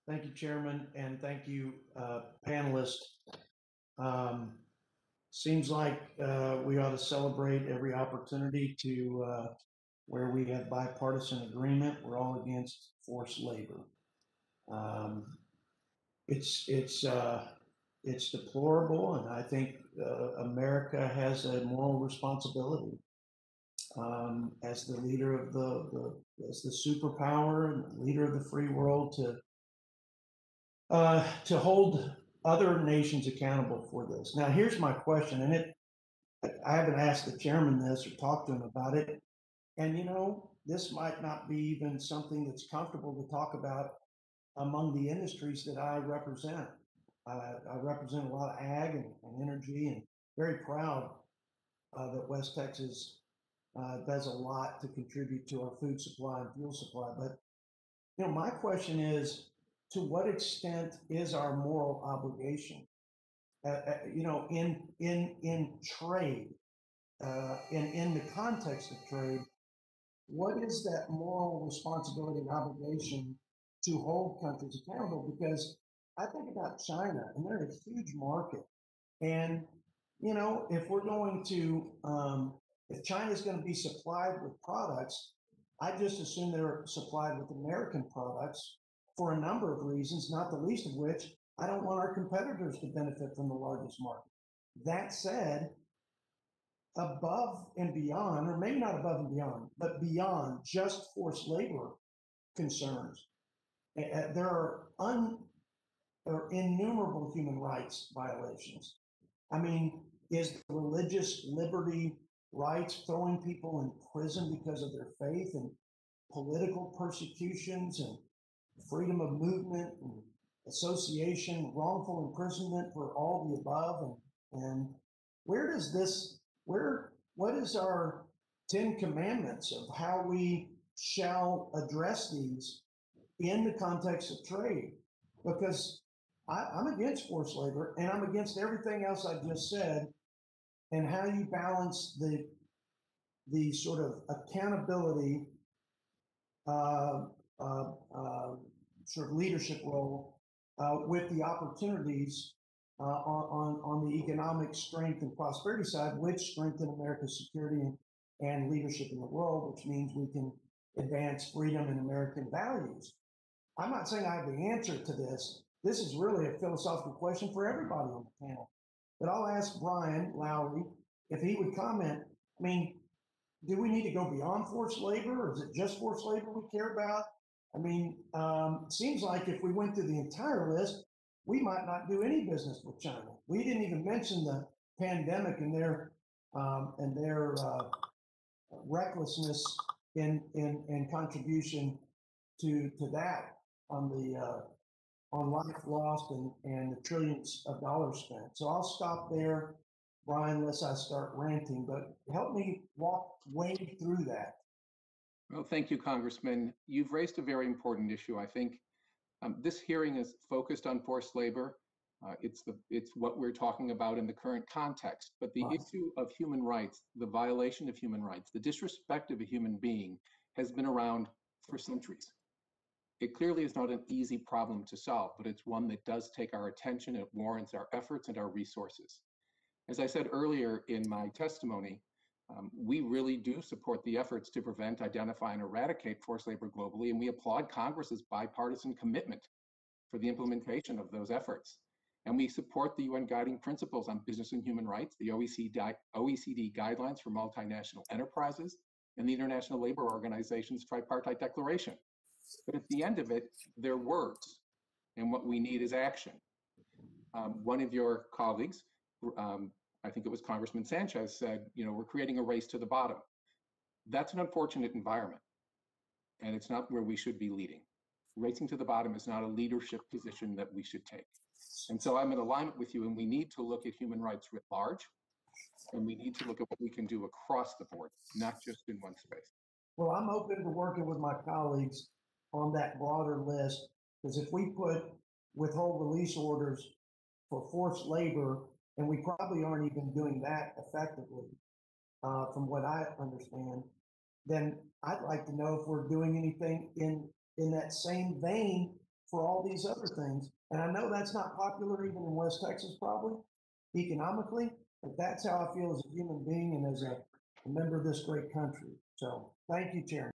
Thank you, Chairman, and thank you, panelists. Um, Seems like we ought to celebrate every opportunity to where we have bipartisan agreement. We're all against forced labor. Um, it's it's uh, it's deplorable, and I think America has a moral responsibility as the leader of as the superpower and the leader of the free world to hold other nations accountable for this. Now, here's my question, and I haven't asked the chairman this or talked to him about it. And this might not be even something that's comfortable to talk about among the industries that I represent. I represent a lot of ag and energy, and very proud that West Texas does a lot to contribute to our food supply and fuel supply. But my question is, to what extent is our moral obligation, in trade, in the context of trade, what is that moral responsibility and obligation to hold countries accountable? Because I think about China, and they're a huge market, and if we're going to, if China's going to be supplied with products, I just assume they're supplied with American products for a number of reasons, not the least of which I don't want our competitors to benefit from the largest market. That said, above and beyond, or maybe not above and beyond, but beyond just forced labor concerns, there are innumerable human rights violations. I mean, is religious liberty rights throwing people in prison because of their faith, and political persecutions and freedom of movement and association, wrongful imprisonment for all the above? And where does this, what is our 10 commandments of how we shall address these in the context of trade? Because I'm against forced labor, and I'm against everything else I just said, and how you balance the sort of accountability, uh, uh, uh, sort of leadership role with the opportunities on the economic strength and prosperity side, which strengthen America's security and leadership in the world, which means we can advance freedom and American values. I'm not saying I have the answer to this. This is really a philosophical question for everybody on the panel. But I'll ask Brian Lowry if he would comment. I mean, do we need to go beyond forced labor, or is it just forced labor we care about? I mean, it seems like if we went through the entire list, we might not do any business with China. We didn't even mention the pandemic and their recklessness in contribution to that on the on life lost and the trillions of dollars spent. So I'll stop there, Brian, unless I start ranting, but help me wade through that. Well, thank you, Congressman. You've raised a very important issue. I think this hearing is focused on forced labor. It's what we're talking about in the current context. But the issue of human rights, the violation of human rights, the disrespect of a human being has been around for centuries. It clearly is not an easy problem to solve, but it's one that does take our attention. It warrants our efforts and our resources. As I said earlier in my testimony, we really do support the efforts to prevent, identify, and eradicate forced labor globally, and we applaud Congress's bipartisan commitment for the implementation of those efforts. And we support the UN guiding principles on business and human rights, the OECD guidelines for multinational enterprises, and the International Labor Organization's tripartite declaration. But at the end of it, they're words, and what we need is action. One of your colleagues, I think it was Congressman Sanchez, said, we're creating a race to the bottom. That's an unfortunate environment, and it's not where we should be leading. Racing to the bottom is not a leadership position that we should take. And so I'm in alignment with you, and we need to look at human rights writ large, and we need to look at what we can do across the board, not just in one space. Well, I'm open to working with my colleagues on that broader list, because if we put withhold release orders for forced labor, and we probably aren't even doing that effectively, from what I understand, then I'd like to know if we're doing anything in that same vein for all these other things. And I know that's not popular even in West Texas, probably economically, but that's how I feel as a human being and as a member of this great country. So thank you, Chairman.